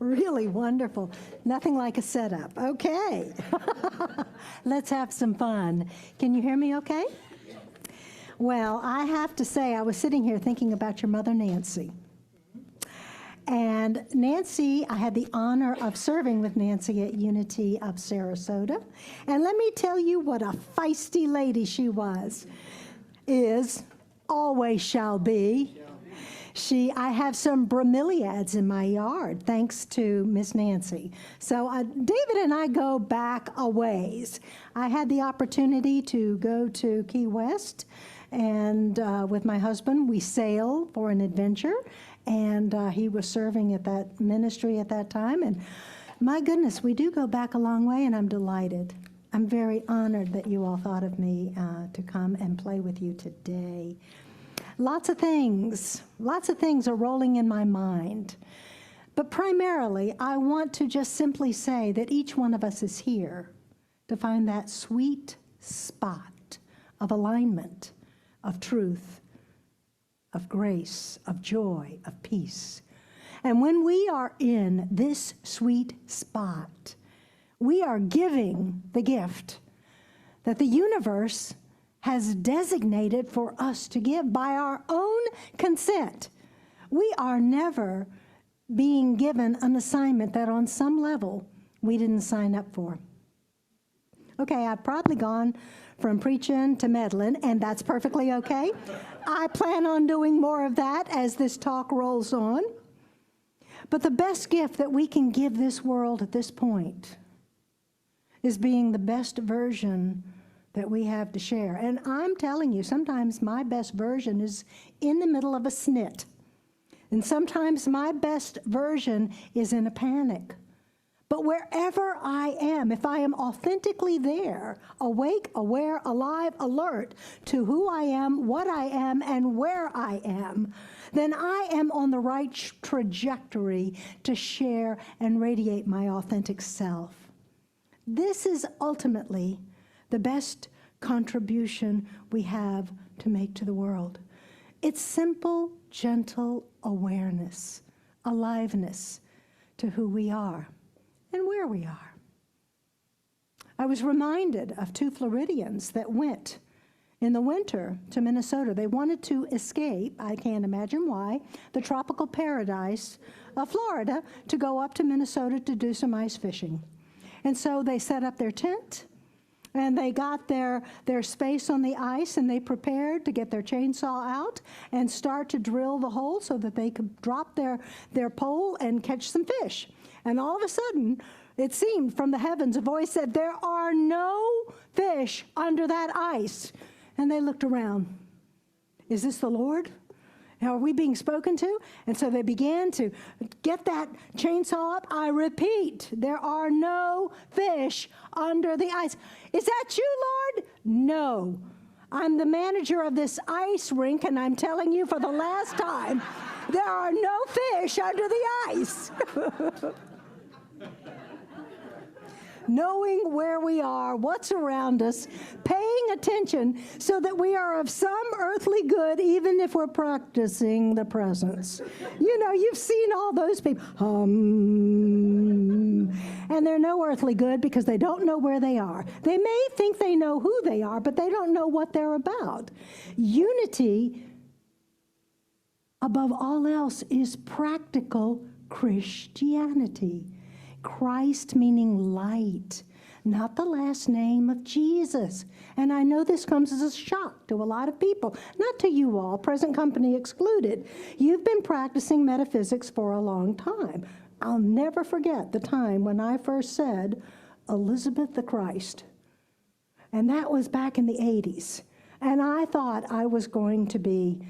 Really wonderful. Nothing like a setup. Okay. Let's have some fun. Can you hear me okay? Well, I have to say, I was sitting here thinking about your mother, Nancy. And Nancy, I had the honor of serving with Nancy at Unity of Sarasota. And let me tell you what a feisty lady she was, is, always shall be. I have some bromeliads in my yard, thanks to Miss Nancy. So David and I go back a ways. I had the opportunity to go to Key West, and with my husband, we sailed for an adventure, and he was serving at that ministry at that time. And my goodness, we do go back a long way, and I'm delighted. I'm very honored that you all thought of me to come and play with you today. Lots of things are rolling in my mind. But primarily, I want to just simply say that each one of us is here to find that sweet spot of alignment, of truth, of grace, of joy, of peace. And when we are in this sweet spot, we are giving the gift that the universe has designated for us to give by our own consent. We are never being given an assignment that on some level we didn't sign up for. Okay, I've probably gone from preaching to meddling, and that's perfectly okay. I plan on doing more of that as this talk rolls on. But the best gift that we can give this world at this point is being the best version that we have to share. And I'm telling you, sometimes my best version is in the middle of a snit. And sometimes my best version is in a panic. But wherever I am, if I am authentically there, awake, aware, alive, alert to who I am, what I am, and where I am, then I am on the right trajectory to share and radiate my authentic self. This is ultimately the best contribution we have to make to the world. It's simple, gentle awareness, aliveness to who we are and where we are. I was reminded of two Floridians that went in the winter to Minnesota. They wanted to escape, I can't imagine why, the tropical paradise of Florida to go up to Minnesota to do some ice fishing. And so they set up their tent, and they got their space on the ice, and they prepared to get their chainsaw out and start to drill the hole so that they could drop their pole and catch some fish. And all of a sudden, it seemed from the heavens, a voice said, "There are no fish under that ice." And they looked around. Is this the Lord? Are we being spoken to? And so they began to get that chainsaw up. I repeat, there are no fish under the ice. Is that you, Lord? No. I'm the manager of this ice rink, and I'm telling you for the last time, there are no fish under the ice. Knowing where we are, what's around us, paying attention so that we are of some earthly good, even if we're practicing the presence. You know, you've seen all those people, and they're no earthly good because they don't know where they are. They may think they know who they are, but they don't know what they're about. Unity, above all else, is practical Christianity. Christ meaning light, not the last name of Jesus. And I know this comes as a shock to a lot of people, not to you all, present company excluded. You've been practicing metaphysics for a long time. I'll never forget the time when I first said, Elizabeth the Christ. And that was back in the 80s. And I thought I was going to be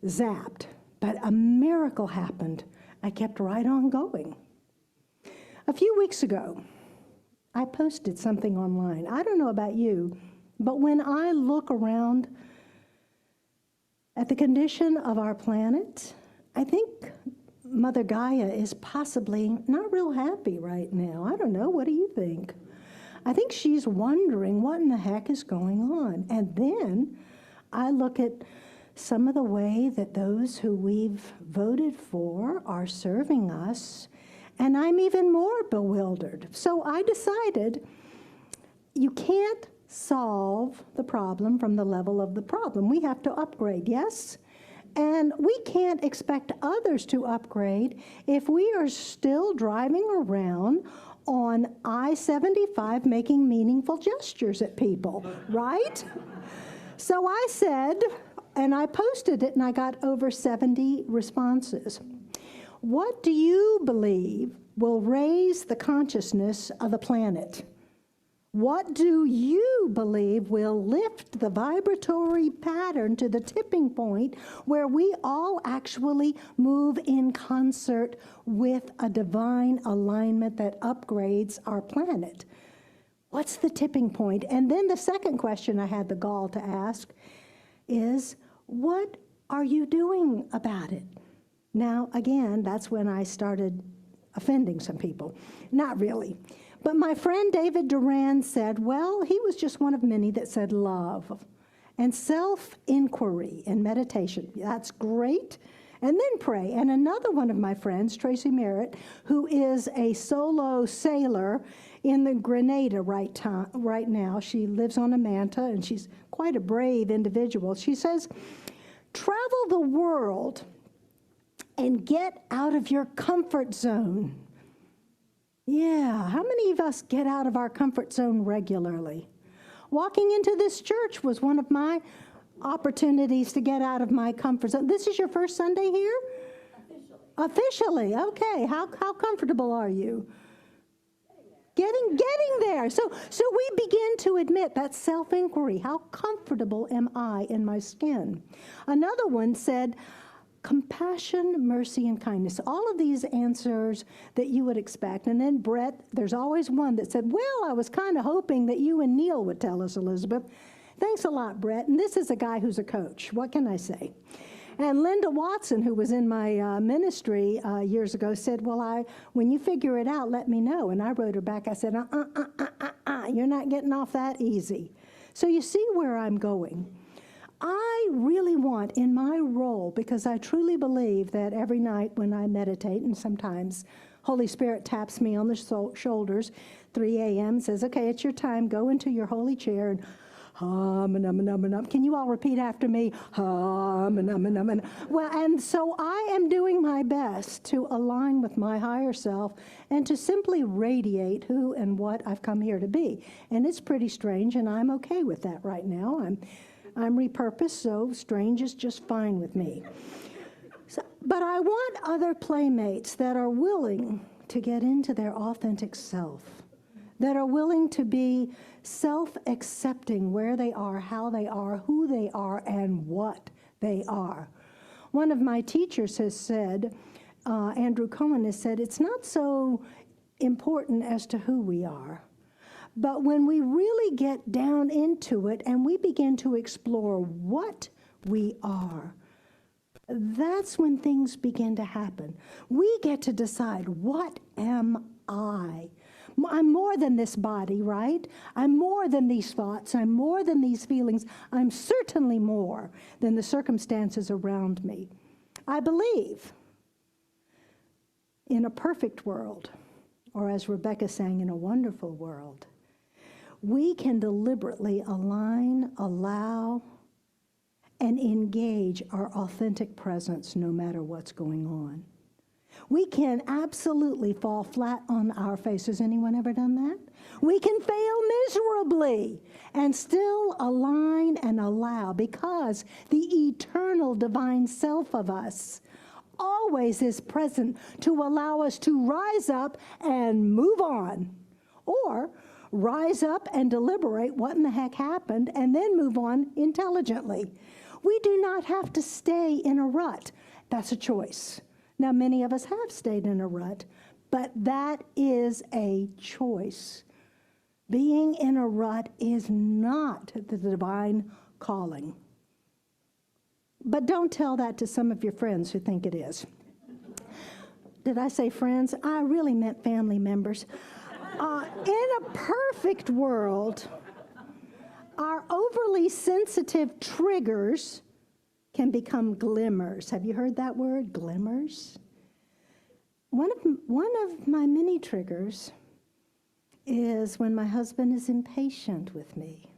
zapped. But a miracle happened. I kept right on going. A few weeks ago, I posted something online. I don't know about you, but when I look around at the condition of our planet, I think Mother Gaia is possibly not real happy right now. I don't know. What do you think? I think she's wondering what in the heck is going on. And then I look at some of the way that those who we've voted for are serving us, And I'm even more bewildered. So I decided you can't solve the problem from the level of the problem. We have to upgrade, yes? And we can't expect others to upgrade if we are still driving around on I-75 making meaningful gestures at people, right? So I said, and I posted it, and I got over 70 responses. What do you believe will raise the consciousness of the planet? What do you believe will lift the vibratory pattern to the tipping point where we all actually move in concert with a divine alignment that upgrades our planet? What's the tipping point? And then the second question I had the gall to ask is, what are you doing about it? Now, again, that's when I started offending some people. Not really. But my friend David Duran said, well, he was just one of many that said love and self-inquiry and meditation. That's great. And then pray. And another one of my friends, Tracy Merritt, who is a solo sailor in the Grenada right now. She lives on a manta, and she's quite a brave individual. She says, travel the world and get out of your comfort zone. Yeah, how many of us get out of our comfort zone regularly? Walking into this church was one of my opportunities to get out of my comfort zone. This is your first Sunday here? Officially, okay. How comfortable are you? Getting there. So we begin to admit that self-inquiry. How comfortable am I in my skin? Another one said, compassion, mercy, and kindness. All of these answers that you would expect. And then Brett, there's always one that said, well, I was kind of hoping that you and Neil would tell us, Elizabeth. Thanks a lot, Brett. And this is a guy who's a coach. What can I say? And Linda Watson, who was in my ministry years ago, said, well, when you figure it out, let me know. And I wrote her back. I said, you're not getting off that easy. So you see where I'm going. I really want in my role, because I truly believe that every night when I meditate, and sometimes Holy Spirit taps me on the shoulders, 3 a.m., says, okay, it's your time, go into your holy chair and hum and hum. Can you all repeat after me? Hum and hum. Well, and so I am doing my best to align with my higher self and to simply radiate who and what I've come here to be. And it's pretty strange, and I'm okay with that right now. I'm repurposed, so strange is just fine with me. But I want other playmates that are willing to get into their authentic self, that are willing to be self-accepting where they are, how they are, who they are, and what they are. One of my teachers has said, Andrew Cohen has said, it's not so important as to who we are. But when we really get down into it and we begin to explore what we are, that's when things begin to happen. We get to decide, what am I? I'm more than this body, right? I'm more than these thoughts. I'm more than these feelings. I'm certainly more than the circumstances around me. I believe in a perfect world, or as Rebecca sang, in a wonderful world. We can deliberately align, allow, and engage our authentic presence no matter what's going on. We can absolutely fall flat on our face. Has anyone ever done that? We can fail miserably and still align and allow, because the eternal divine self of us always is present to allow us to rise up and move on, or rise up and deliberate what in the heck happened and then move on intelligently. We do not have to stay in a rut. That's a choice. Now, many of us have stayed in a rut, but that is a choice. Being in a rut is not the divine calling. But don't tell that to some of your friends who think it is. Did I say friends? I really meant family members. In a perfect world, our overly sensitive triggers can become glimmers. Have you heard that word, glimmers? one of my many triggers is when my husband is impatient with me.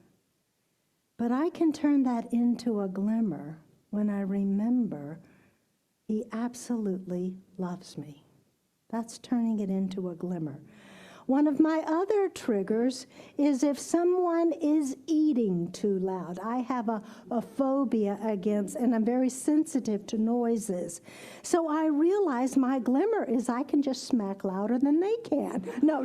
But I can turn that into a glimmer when I remember he absolutely loves me. That's turning it into a glimmer. One of my other triggers is if someone is eating too loud. I have a phobia against, and I'm very sensitive to noises. So I realize my glimmer is I can just smack louder than they can. No.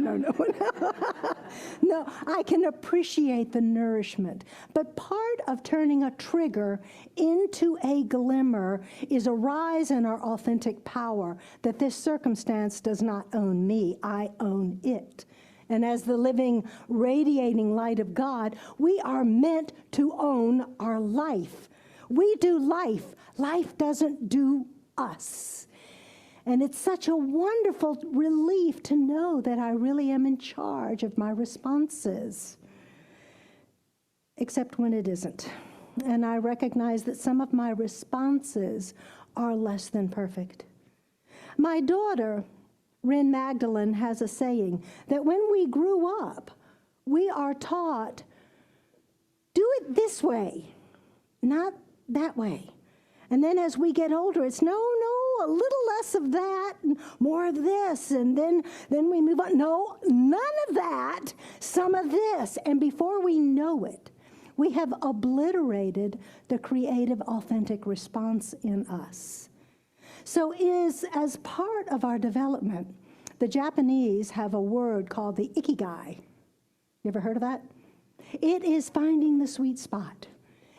No, I can appreciate the nourishment. But part of turning a trigger into a glimmer is a rise in our authentic power, that this circumstance does not own me, I own it. And as the living, radiating light of God, we are meant to own our life. We do life. Life doesn't do us. And it's such a wonderful relief to know that I really am in charge of my responses, except when it isn't. And I recognize that some of my responses are less than perfect. My daughter, Ren Magdalene, has a saying that when we grew up, we are taught, do it this way, not that way. And then as we get older, it's no, a little less of that, and more of this, and then we move on. No, none of that, some of this. And before we know it, we have obliterated the creative, authentic response in us. So as part of our development, the Japanese have a word called the ikigai. You ever heard of that? It is finding the sweet spot.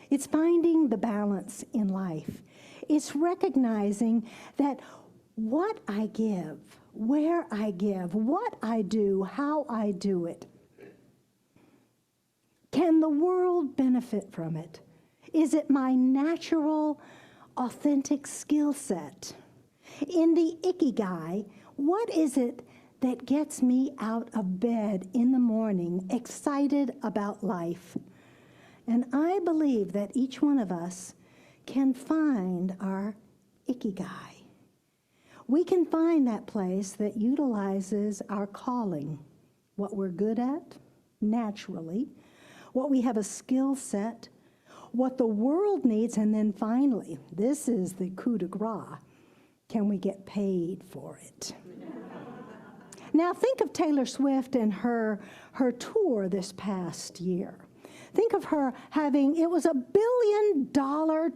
It's finding the balance in life. It's recognizing that what I give, where I give, what I do, how I do it, can the world benefit from it? Is it my natural, authentic skill set? In the ikigai, what is it that gets me out of bed in the morning, excited about life? And I believe that each one of us can find our ikigai. We can find that place that utilizes our calling, what we're good at, naturally, what we have a skill set, what the world needs, and then finally, this is the coup de grace, can we get paid for it? Now think of Taylor Swift and her tour this past year. Think of her having, it was $1 billion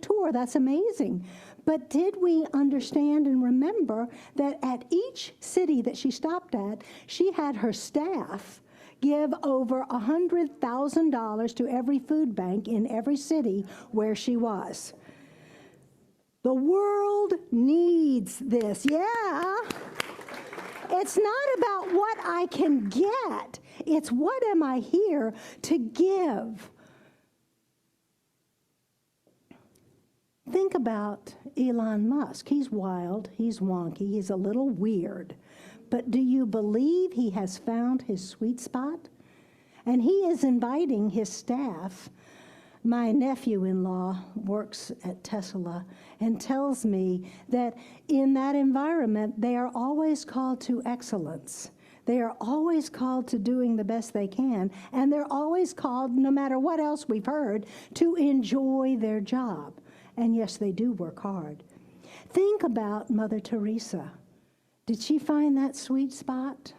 tour. That's amazing. But did we understand and remember that at each city that she stopped at, she had her staff give over $100,000 to every food bank in every city where she was? The world needs this. Yeah. It's not about what I can get. It's what am I here to give. Think about Elon Musk. He's wild, he's wonky, he's a little weird. But do you believe he has found his sweet spot? And he is inviting his staff. My nephew-in-law works at Tesla and tells me that in that environment, they are always called to excellence. They are always called to doing the best they can, and they're always called, no matter what else we've heard, to enjoy their job. And yes, they do work hard. Think about Mother Teresa. Did she find that sweet spot?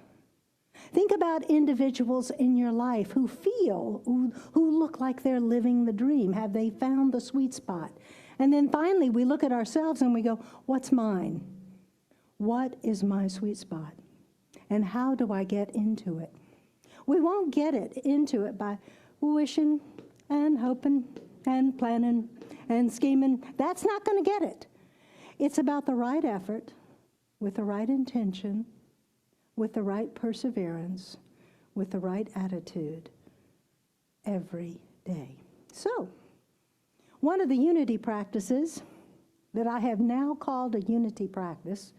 Think about individuals in your life who who look like they're living the dream. Have they found the sweet spot? And then finally, we look at ourselves and we go, what's mine? What is my sweet spot? And how do I get into it? We won't get into it by wishing and hoping and planning and scheming. That's not going to get it. It's about the right effort, with the right intention, with the right perseverance, with the right attitude, every day. So, one of the unity practices that I have now called a unity practice,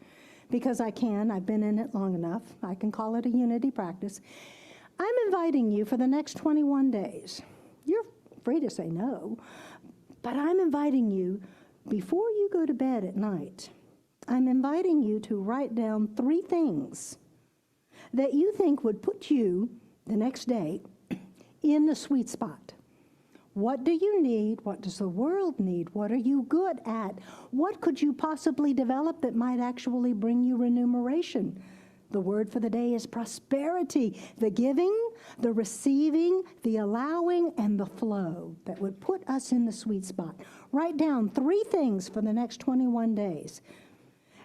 because I've been in it long enough, I can call it a unity practice. I'm inviting you for the next 21 days. You're free to say no, but I'm inviting you, before you go to bed at night, I'm inviting you to write down 3 things that you think would put you the next day in the sweet spot. What do you need? What does the world need? What are you good at? What could you possibly develop that might actually bring you remuneration? The word for the day is prosperity, the giving, the receiving, the allowing, and the flow that would put us in the sweet spot. Write down 3 things for the next 21 days.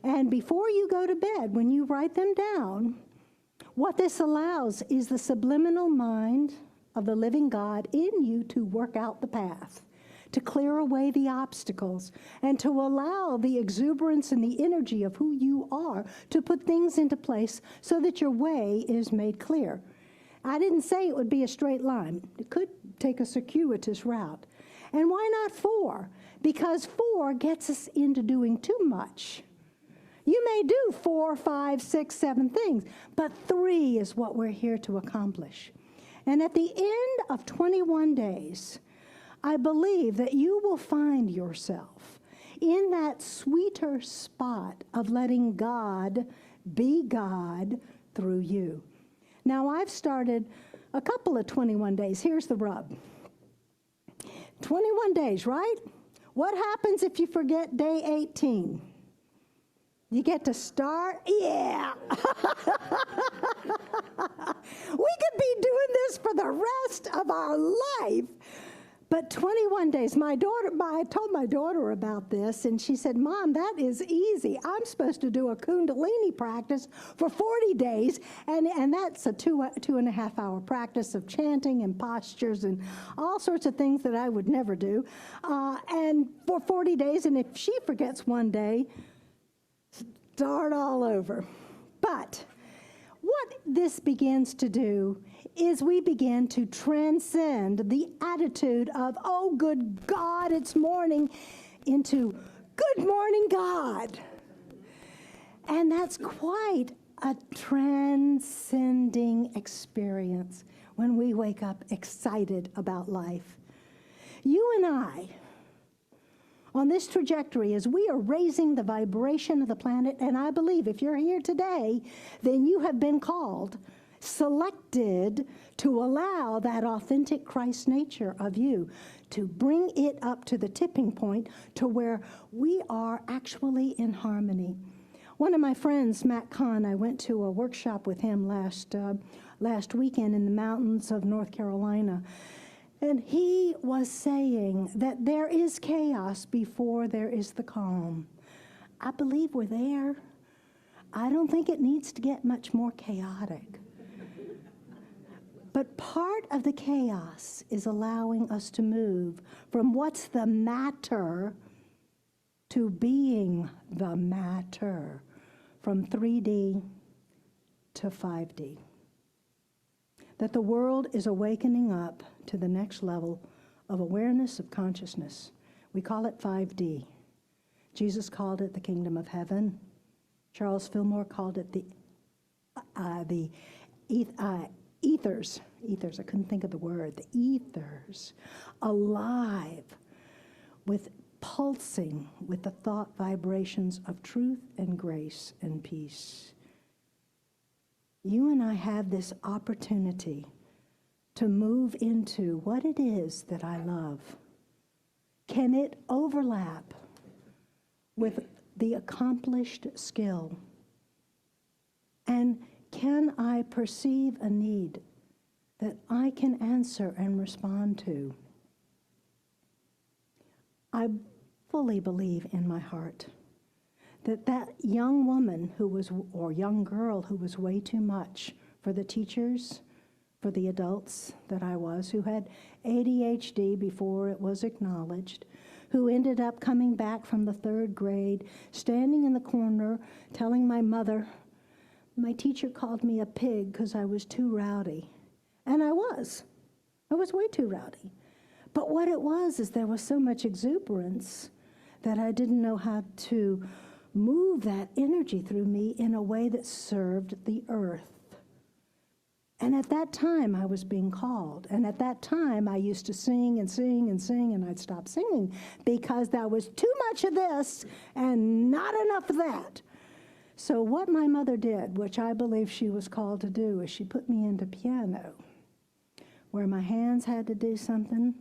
And before you go to bed, when you write them down, what this allows is the subliminal mind of the living God in you to work out the path, to clear away the obstacles, and to allow the exuberance and the energy of who you are to put things into place so that your way is made clear. I didn't say it would be a straight line. It could take a circuitous route. And why not 4? Because 4 gets us into doing too much. You may do 4, 5, 6, 7 things, but 3 is what we're here to accomplish. And at the end of 21 days, I believe that you will find yourself in that sweeter spot of letting God be God through you. Now, I've started a couple of 21 days. Here's the rub. 21 days, right? What happens if you forget day 18? You get to start? Yeah. We could be doing this for the rest of our life. But 21 days, I told my daughter about this, and she said, Mom, that is easy. I'm supposed to do a Kundalini practice for 40 days, and that's a 2.5 hour practice of chanting and postures and all sorts of things that I would never do. And for 40 days, and if she forgets one day, start all over. But what this begins to do is we begin to transcend the attitude of, oh, good God, it's morning, into good morning, God. And that's quite a transcending experience when we wake up excited about life. You and I, on this trajectory, as we are raising the vibration of the planet, and I believe if you're here today, then you have been called, selected to allow that authentic Christ nature of you to bring it up to the tipping point to where we are actually in harmony. One of my friends, Matt Kahn, I went to a workshop with him last weekend in the mountains of North Carolina. And he was saying that there is chaos before there is the calm. I believe we're there. I don't think it needs to get much more chaotic. But part of the chaos is allowing us to move from what's the matter to being the matter, from 3D to 5D. That the world is awakening up to the next level of awareness of consciousness. We call it 5D. Jesus called it the kingdom of heaven. Charles Fillmore called it the ethers. Ethers, I couldn't think of the word. The ethers, alive with pulsing with the thought vibrations of truth and grace and peace. You and I have this opportunity to move into what it is that I love. Can it overlap with the accomplished skill? And can I perceive a need that I can answer and respond to? I fully believe in my heart that young woman or young girl who was way too much for the teachers, for the adults that I was, who had ADHD before it was acknowledged, who ended up coming back from the 3rd grade, standing in the corner, telling my mother, my teacher called me a pig because I was too rowdy. And I was way too rowdy. But what it was is there was so much exuberance that I didn't know how to move that energy through me in a way that served the earth. And at that time, I was being called. And at that time, I used to sing and sing and sing, and I'd stop singing because there was too much of this and not enough of that. So what my mother did, which I believe she was called to do, is she put me into piano, where my hands had to do something,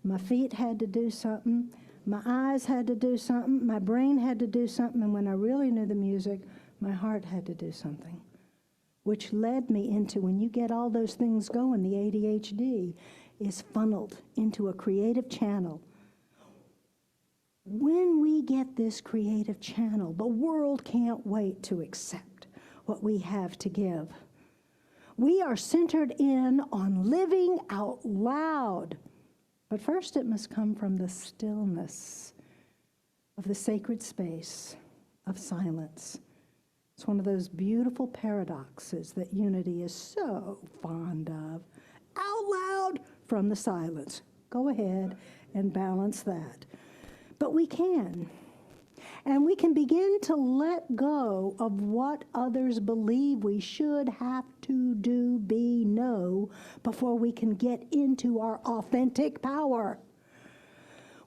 my feet had to do something, my eyes had to do something, my brain had to do something, and when I really knew the music, my heart had to do something, which led me into, when you get all those things going, the ADHD is funneled into a creative channel. When we get this creative channel, the world can't wait to accept what we have to give. We are centered in on living out loud. But first it must come from the stillness of the sacred space of silence. It's one of those beautiful paradoxes that Unity is so fond of. Out loud from the silence. Go ahead and balance that. But we can. And we can begin to let go of what others believe we should have to do, be, know, before we can get into our authentic power.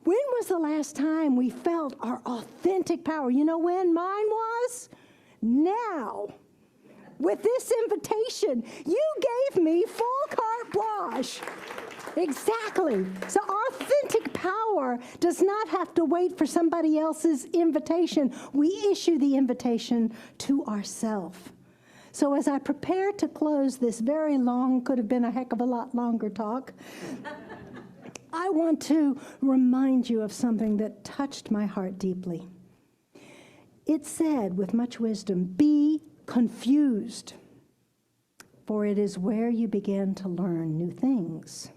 When was the last time we felt our authentic power? You know when mine was? Now. With this invitation, you gave me full carte blanche. Exactly. So authentic power does not have to wait for somebody else's invitation. We issue the invitation to ourselves. So as I prepare to close this very long, could have been a heck of a lot longer talk, I want to remind you of something that touched my heart deeply. It said with much wisdom, be confused, for it is where you begin to learn new things.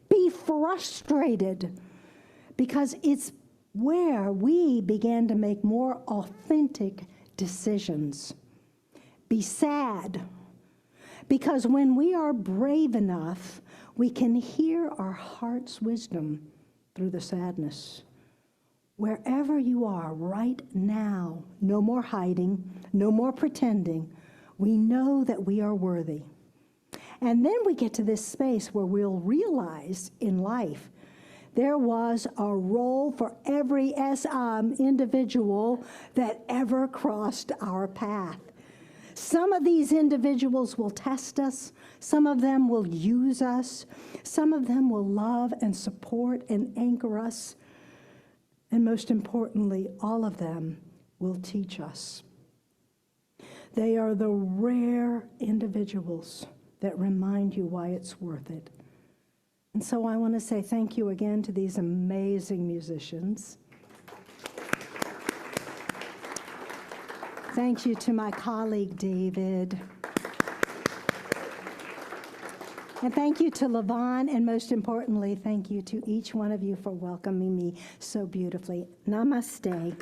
Be frustrated, because it's where we began to make more authentic decisions. Be sad, because when we are brave enough, we can hear our heart's wisdom through the sadness. Wherever you are right now, no more hiding, no more pretending. We know that we are worthy. And then we get to this space where we'll realize in life there was a role for every individual that ever crossed our path. Some of these individuals will test us. Some of them will use us. Some of them will love and support and anchor us. And most importantly, all of them will teach us. They are the rare individuals that remind you why it's worth it. And so I want to say thank you again to these amazing musicians. Thank you to my colleague, David. And thank you to Levon, and most importantly, thank you to each one of you for welcoming me so beautifully. Namaste.